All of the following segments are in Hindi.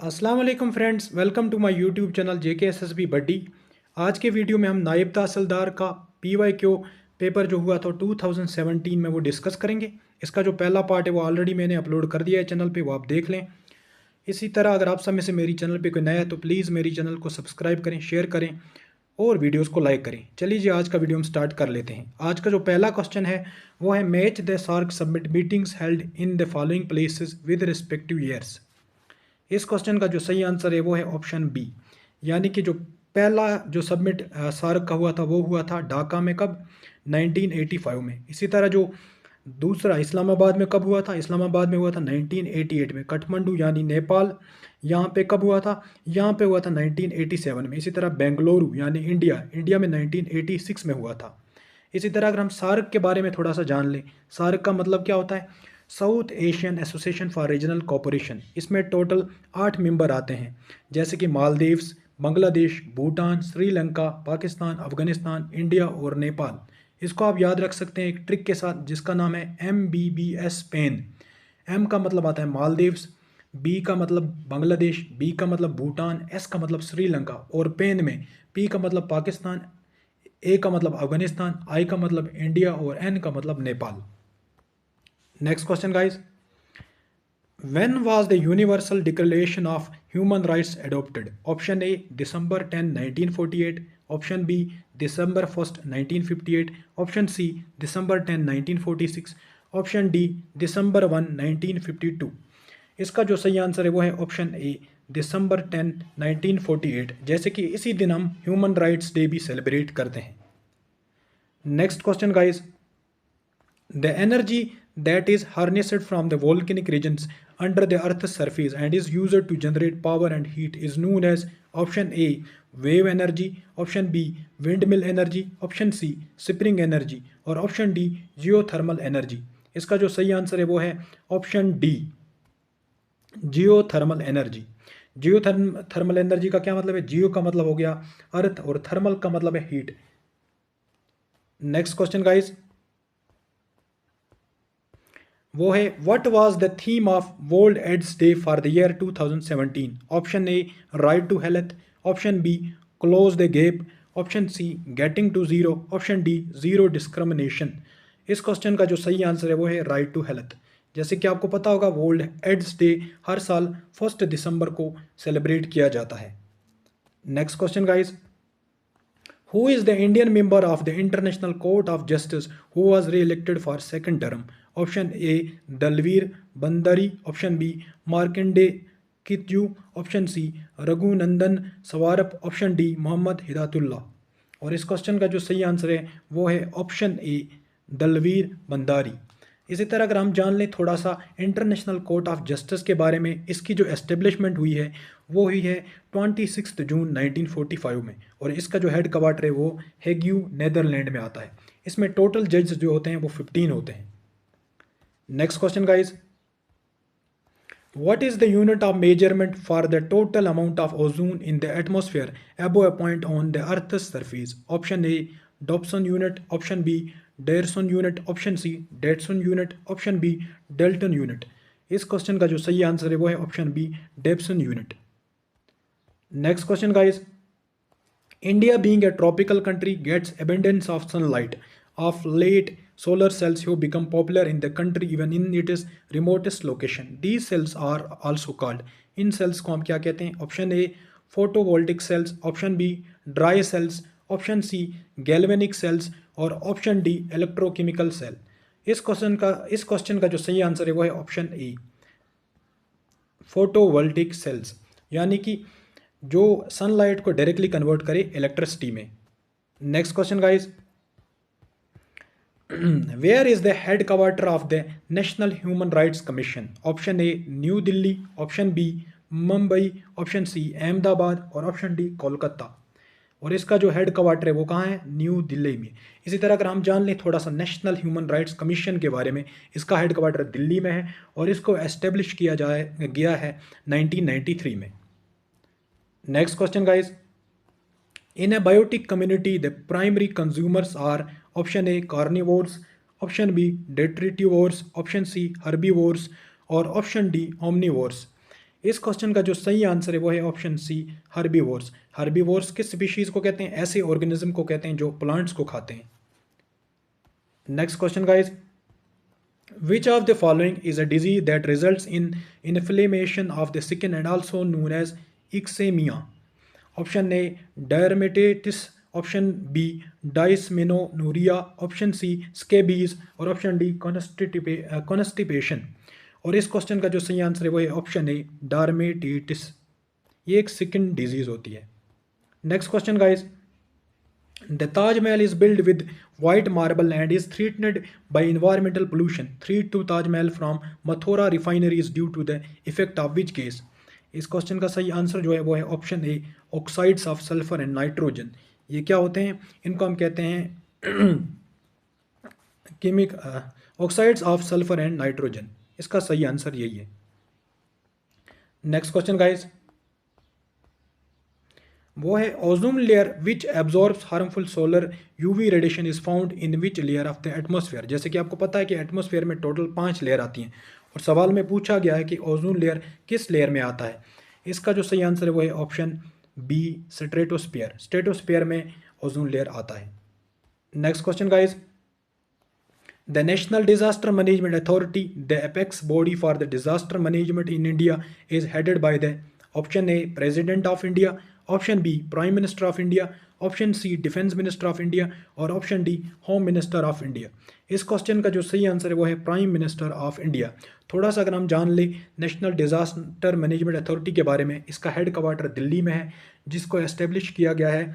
अस्सलाम वालेकुम friends, welcome to my YouTube channel JKSSB buddy. आज के वीडियो में हम नायब तहसीलदार का PYQ पेपर जो हुआ था 2017 में वो डिस्कस करेंगे। इसका जो पहला पार्ट है वो ऑलरेडी मैंने अपलोड कर दिया है चैनल पे, वो आप देख लें। इसी तरह अगर आप सब में से मेरी चैनल पे कोई नया है तो प्लीज़ मेरी चैनल को सब्सक्राइब करें, शेयर करें और वीडियोज़ को लाइक करें। चलिए जी, आज का वीडियो हम स्टार्ट कर लेते हैं। आज का जो पहला क्वेश्चन है वो है match the SAARC summit meetings held in the following places with respective years. इस क्वेश्चन का जो सही आंसर है वो है ऑप्शन बी, यानी कि जो पहला जो सबमिट सार्क का हुआ था वो हुआ था ढाका में, कब? 1985 में। इसी तरह जो दूसरा इस्लामाबाद में कब हुआ था? इस्लामाबाद में हुआ था 1988 में। काठमांडू यानी नेपाल, यहाँ पे कब हुआ था? यहाँ पे हुआ था 1987 में। इसी तरह बेंगलुरु यानी इंडिया में 1986 में हुआ था। इसी तरह अगर हम सार्क के बारे में थोड़ा सा जान लें, सार्क का मतलब क्या होता है? South Asian association for regional cooperation. इसमें टोटल 8 मेंबर आते हैं, जैसे कि मालदीव्स, बांग्लादेश, भूटान, श्रीलंका, पाकिस्तान, अफगानिस्तान, इंडिया और नेपाल। इसको आप याद रख सकते हैं एक ट्रिक के साथ जिसका नाम है MBBS पेन। M का मतलब आता है मालदीव्स, B का मतलब बांग्लादेश, B का मतलब भूटान, S का मतलब श्रीलंका और पेन में P का मतलब पाकिस्तान, A का मतलब अफगानिस्तान, I का मतलब इंडिया और N का मतलब Nepal. Next question guys, when was the universal declaration of human rights adopted? Option A December 10, 1948, option B December 1, 1958, option C December 10, 1946, option D December 1, 1952। इसका जो सही आंसर है वो है ऑप्शन ए December 10, 1948। जैसे कि इसी दिन हम ह्यूमन राइट्स डे भी सेलिब्रेट करते हैं। Next question guys, the energy that is harnessed from the volcanic regions under the earth's surface and is used to generate power and heat is known as option A wave energy, option B windmill energy, option C spring energy और option D geothermal energy। इसका जो सही आंसर है वो है option D geothermal energy. Geothermal energy का क्या मतलब है? जियो का मतलब हो गया अर्थ और थर्मल का मतलब है हीट। नेक्स्ट क्वेश्चन गाइस, वो है what was the theme of world AIDS day for the year 2017? Option A right to health, option B close the gap, option C getting to zero, option D zero discrimination. इस क्वेश्चन का जो सही आंसर है वो है राइट टू हेल्थ। जैसे कि आपको पता होगा वर्ल्ड एड्स डे हर साल 1 दिसंबर को सेलिब्रेट किया जाता है। Next question guys, who is the Indian member of the International Court of Justice who was re-elected for second term? Option A Dalveer Bandari, option B Markande Kitju, option C Raghunandan Sawarap, option D Mohammad Hidayatullah. और इस क्वेश्चन का जो सही आंसर है वो है ऑप्शन ए दलवीर बंदारी। इसी तरह अगर हम जान लें थोड़ा सा इंटरनेशनल कोर्ट ऑफ जस्टिस के बारे में, इसकी जो एस्टेब्लिशमेंट हुई है वो हुई है 26 जून 1945 में और इसका जो हेड क्वार्टर है वो हेग्यू नेदरलैंड में आता है। इसमें टोटल जज जो होते हैं वो 15 होते हैं। Next question guys, what is the unit of measurement for the total amount of ozone in the atmosphere above a point on the earth's surface? Option A Dobson unit, option B Dyson unit, option C Datsun unit, option B Dalton unit। इस क्वेश्चन का जो सही आंसर है वो है option B Dalton unit. Next question guys, India being a tropical country gets abundance of sunlight. Of late, solar cells have become popular in the country even in its remotest location. These cells are also called, इन cells को हम क्या कहते हैं? Option A photovoltaic cells, option B dry cells, option C galvanic cells और ऑप्शन डी इलेक्ट्रोकेमिकल सेल। इस क्वेश्चन का जो सही आंसर है वो है ऑप्शन ए फोटोवोल्टिक सेल्स, यानी कि जो सनलाइट को डायरेक्टली कन्वर्ट करे इलेक्ट्रिसिटी में। Next question guys, where is the head quarter of the national human rights commission? Option A new Delhi, option B Mumbai, option C Ahmedabad और ऑप्शन डी कोलकाता। और इसका जो हेड क्वार्टर है वो कहाँ है? न्यू दिल्ली में। इसी तरह अगर हम जान लें थोड़ा सा नेशनल ह्यूमन राइट्स कमीशन के बारे में, इसका हेड क्वार्टर दिल्ली में है और इसको एस्टेब्लिश किया गया है 1993 में। Next question guys, in a biotic community the primary consumers are option A carnivores, option B detritivores, option C herbivores और option D omnivores। इस क्वेश्चन का जो सही आंसर है वो है ऑप्शन सी, हर्बीवोर्स। हर्बीवोर्स किस स्पीशीज को कहते हैं? ऐसे ऑर्गेनिज्म को कहते हैं जो प्लांट्स को खाते हैं। Next question guys, which of the following is a disease that results in inflammation of the skin and also known as eczema? Option A, dermatitis. Option B, dysmenorrhea. Option C, scabies. और ऑप्शन डी, constipation। और इस क्वेश्चन का जो सही आंसर है वो है ऑप्शन ए, डार्मेटिटिस। ये एक स्किन डिजीज होती है। Next question guys, the Taj Mahal is built with white marble and is threatened by environmental pollution. Threat to Taj Mahal from Mathura refinery is due to the effect of which gas? इस क्वेश्चन का सही आंसर जो है वो है option A, oxides of sulphur and nitrogen. ये क्या होते हैं? इनको हम कहते हैं केमिक oxides of sulphur and nitrogen. इसका सही आंसर यही है। नेक्स्ट क्वेश्चन गाइज, वो है ozone layer which absorbs harmful solar UV radiation is found in which layer of the atmosphere. जैसे कि आपको पता है कि एटमॉस्फेयर में टोटल 5 लेयर आती हैं और सवाल में पूछा गया है कि ओजोन लेयर किस लेयर में आता है। इसका जो सही आंसर है वो है ऑप्शन बी, स्ट्रेटोस्फेयर। स्ट्रेटोस्फेयर में ओजोन लेयर आता है। Next question guys, the National disaster management Authority, the apex body for the disaster management in India, is headed by the option A, president of India. Option B, prime minister of India. Option C, defence minister of India. और option D, home minister of India. इस क्वेश्चन का जो सही आंसर है वो है प्राइम मिनिस्टर ऑफ इंडिया। थोड़ा सा अगर हम जान लें नेशनल डिजास्टर मैनेजमेंट अथॉरिटी के बारे में, इसका हेड क्वार्टर दिल्ली में है, जिसको एस्टेब्लिश किया गया है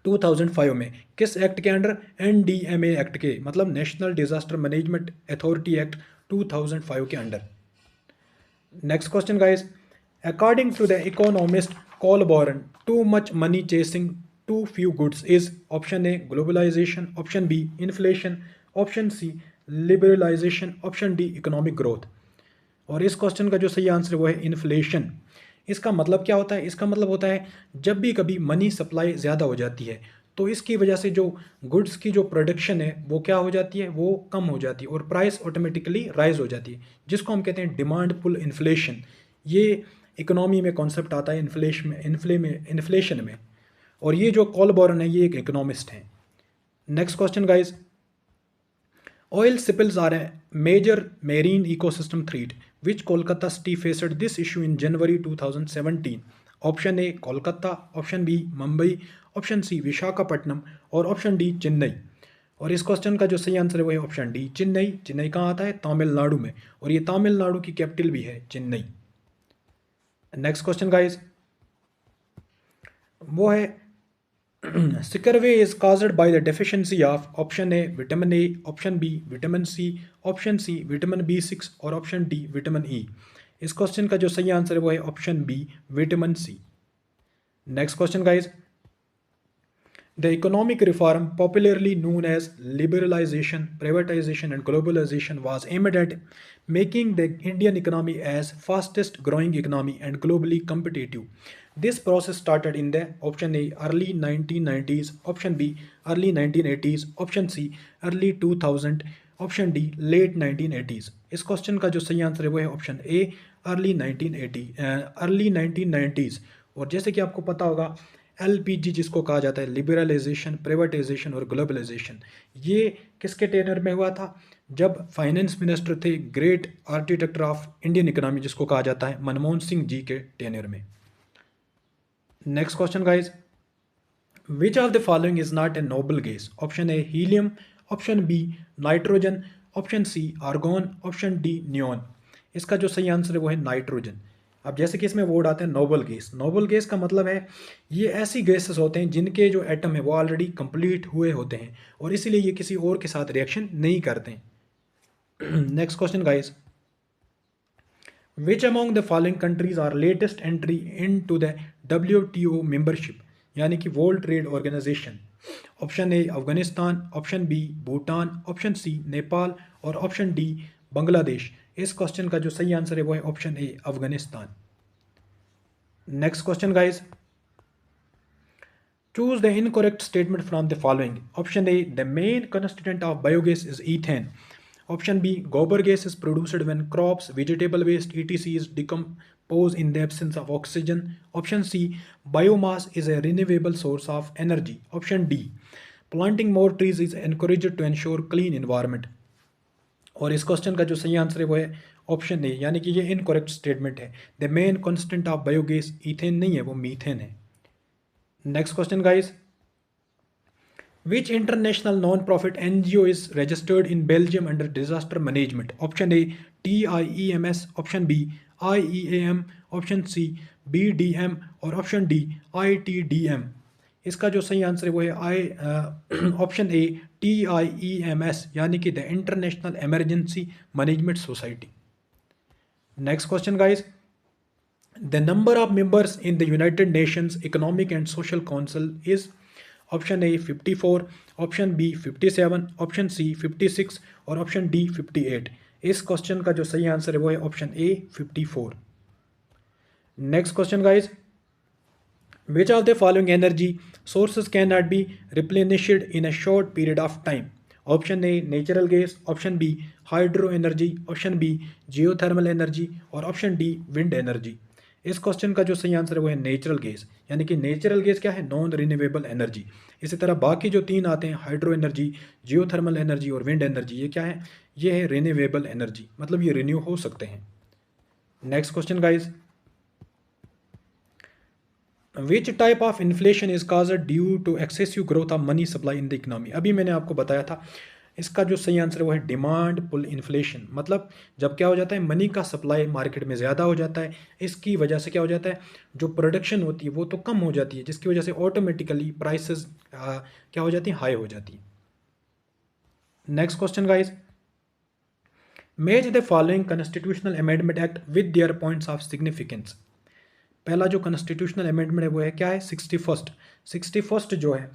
2005 में। किस एक्ट के अंडर? NDMA एक्ट के, मतलब national disaster management authority act 2005 के अंडर। Next question guys, according to the economist Colborn, too much money chasing too few goods is option A, globalization. Option B, inflation. Option C, liberalization. Option D, economic growth। और इस क्वेश्चन का जो सही आंसर है वो है इन्फ्लेशन। इसका मतलब क्या होता है? इसका मतलब होता है जब भी कभी मनी सप्लाई ज़्यादा हो जाती है तो इसकी वजह से जो गुड्स की जो प्रोडक्शन है वो क्या हो जाती है? वो कम हो जाती है और प्राइस ऑटोमेटिकली राइज हो जाती है, जिसको हम कहते हैं डिमांड पुल इन्फ्लेशन। ये इकोनॉमी में कॉन्सेप्ट आता है इन्फ्लेशन में। और ये जो कॉलबॉर्न है ये एक इकोनॉमिस्ट हैं। Next question guys, oil spills are a major marine ecosystem threat which Kolkata city faced this issue in January 2017। Option A, Kolkata. Option B, Mumbai. Option C, Visakhapatnam. और ऑप्शन डी, चेन्नई। और इस क्वेश्चन का जो सही आंसर है वो है ऑप्शन डी, चेन्नई। चेन्नई कहाँ आता है? तमिलनाडु में। और ये तमिलनाडु की कैपिटल भी है चेन्नई। नेक्स्ट क्वेश्चन गाइज, वो है scurvy is caused by the deficiency of option A, vitamin A. Option B, vitamin C. Option C, vitamin B6। और ऑप्शन डी, विटामिन ई। इस क्वेश्चन का जो सही आंसर है वो है option B, vitamin C. Next question guys, the economic reform popularly known as liberalization, privatization and globalization was aimed at making the Indian economy as fastest growing economy and globally competitive. This process started in the option A, early 1990s, option B, early 1980s, option C, early 2000, option D, late 1980s। इस क्वेश्चन का जो सही आंसर है वो है ऑप्शन ए, अर्ली 1990s। और जैसे कि आपको पता होगा LPG जिसको कहा जाता है, लिबरलाइजेशन, प्राइवेटाइजेशन और ग्लोबलाइजेशन, ये किसके टेनर में हुआ था? जब फाइनेंस मिनिस्टर थे great architect of Indian economy जिसको कहा जाता है मनमोहन सिंह जी के टेनर में। Next question guys, which of the following is not a noble gas? Option A, helium. Option B, nitrogen. Option C, argon. Option D, neon. इसका जो सही आंसर है वो है नाइट्रोजन। अब जैसे कि इसमें वर्ड आते हैं नोबल गैस। नोबल गैस का मतलब है ये ऐसी गैसेस होते हैं जिनके जो एटम है वो ऑलरेडी कंप्लीट हुए होते हैं और इसीलिए ये किसी और के साथ रिएक्शन नहीं करते हैं। Next question guys, which among the following countries are latest entry in to the WTO मेंबरशिप, यानी कि world trade organisation? Option A, Afghanistan. Option B, Bhutan. Option C, Nepal. और ऑप्शन डी, बांग्लादेश। इस क्वेश्चन का जो सही आंसर है वो है option A, Afghanistan. Next question guys, choose the incorrect statement from the following. Option A, the main constituent of biogas is ethane. Option B gobar gas is produced when crops vegetable waste ETC is decompose in the absence of oxygen. Option C biomass is a renewable source of energy. Option D planting more trees is encouraged to ensure clean environment. और इस क्वेश्चन का जो सही आंसर है वो है ऑप्शन ए, यानी कि ये इनकरेक्ट स्टेटमेंट है। The main constant of biogas ethane नहीं है, वो मीथेन है। Next question guys, which international non profit NGO is registered in Belgium under disaster management. Option A TIEMS, option B IEAM, option C BDM और ऑप्शन डी ITDM। इसका जो सही आंसर है वो है ऑप्शन ए TIEMS, यानी कि the international emergency management society. Next question guys, the number of members in the United Nations economic and social council is. Option A 54, option B 57, option C 56 और ऑप्शन डी 58। इस क्वेश्चन का जो सही आंसर है वो है option A 54। Next question guys, which of the following energy sources cannot be replenished in a short period of time? Option A natural gas, option B hydro energy, option B geothermal energy और ऑप्शन डी विंड एनर्जी। इस क्वेश्चन का जो सही आंसर है वो है नेचुरल गैस, यानी कि नेचुरल गैस क्या है, नॉन रिन्यूएबल एनर्जी। इसी तरह बाकी जो तीन आते हैं हाइड्रो एनर्जी, जियोथर्मल एनर्जी और विंड एनर्जी, ये क्या है, ये है रिन्यूएबल एनर्जी, मतलब ये रिन्यू हो सकते हैं। Next question guys, which type of inflation is caused due to excessive growth of money supply in the economy. अभी मैंने आपको बताया था, इसका जो सही आंसर है वो है डिमांड पुल इन्फ्लेशन। मतलब जब क्या हो जाता है, मनी का सप्लाई मार्केट में ज़्यादा हो जाता है, इसकी वजह से क्या हो जाता है, जो प्रोडक्शन होती है वो तो कम हो जाती है, जिसकी वजह से ऑटोमेटिकली प्राइसेस क्या हो जाती हैं, हाई हो जाती है। Next question guys, match the following constitutional amendment act with their points of significance. पहला जो कॉन्स्टिट्यूशनल अमेंडमेंट है वो है क्या है, 61 जो है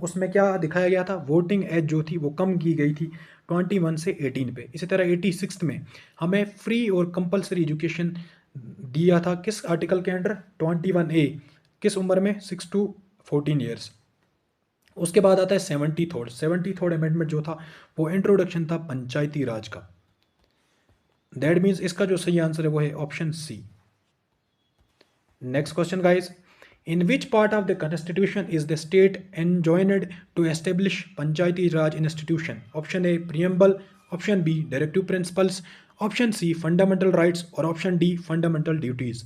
उसमें क्या दिखाया गया था, वोटिंग एज जो थी वो कम की गई थी 21 से 18 पे। इसी तरह 86 में हमें फ्री और कंपलसरी एजुकेशन दिया था, किस आर्टिकल के अंडर, 21A, किस उम्र में, 6 to 14 ईयर्स। उसके बाद आता है 73rd अमेंडमेंट जो था वो इंट्रोडक्शन था पंचायती राज का। दैट मीन्स इसका जो सही आंसर है वो है option C. Next question guys, in which part of the constitution is the state enjoined to establish panchayati raj institution? Option A preamble, option B directive principles, option C fundamental rights और option D fundamental duties।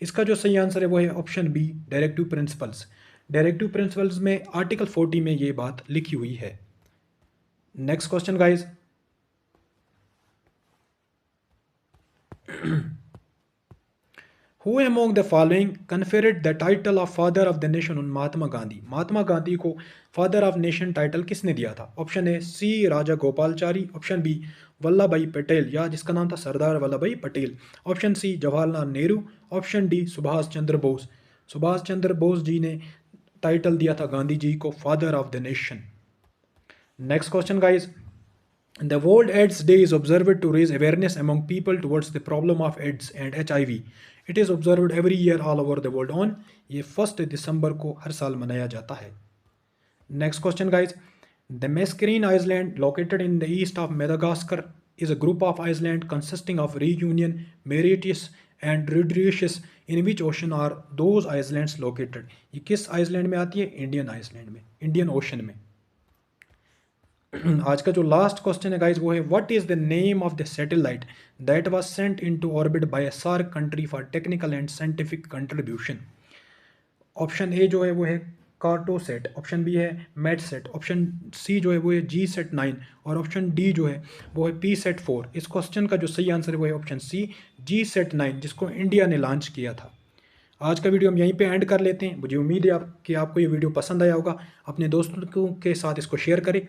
इसका जो सही आंसर है वो है option B directive principles. Directive principles में आर्टिकल 40 में ये बात लिखी हुई है। Next question guys, Who among the following conferred the title of father of the nation on Mahatma Gandhi? Mahatma Gandhi को फादर ऑफ नेशन टाइटल किसने दिया था? Option A C Rajagopalachari, option B Vallabh Bhai Patel या जिसका नाम था Sardar Vallabh Bhai Patel, option C Jawaharlal Nehru, option D Subhash Chandra Bose. Subhash Chandra Bose ji ने टाइटल दिया था गांधी जी को father of the nation. Next question guys, The World AIDS Day is observed to raise awareness among people towards the problem of AIDS and HIV. It is observed every year all over the world on, ये 1 दिसंबर को हर साल मनाया जाता है। Next question guys, the Mascarene Island located in the east of Madagascar is a group of islands consisting of Reunion, Mauritius and Mauritius. In which ocean are those islands located? ये किस आइसलैंड में आती है? इंडियन आइसलैंड में, इंडियन ओशन में। आज का जो लास्ट क्वेश्चन है गाइज वो है what is the name of the satellite that was sent into orbit by a SAARC country for technical and scientific contribution. Option A जो है वो है कार्टोसेट, ऑप्शन बी है मेटसेट, ऑप्शन सी जो है वो है GSAT-9 और ऑप्शन डी जो है वो है PSAT-4। इस क्वेश्चन का जो सही आंसर है वो है ऑप्शन सी GSAT-9, जिसको इंडिया ने लॉन्च किया था। आज का वीडियो हम यहीं पे एंड कर लेते हैं। मुझे उम्मीद है कि आपको ये वीडियो पसंद आया होगा। अपने दोस्तों के साथ इसको शेयर करें।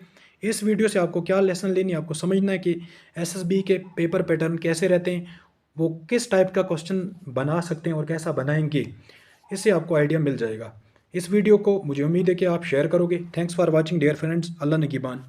इस वीडियो से आपको क्या लेसन लेनी है, आपको समझना है कि SSB के पेपर पैटर्न कैसे रहते हैं, वो किस टाइप का क्वेश्चन बना सकते हैं और कैसा बनाएंगे, इससे आपको आइडिया मिल जाएगा। इस वीडियो को मुझे उम्मीद है कि आप शेयर करोगे। Thanks for watching dear friends. Allah निगहबान।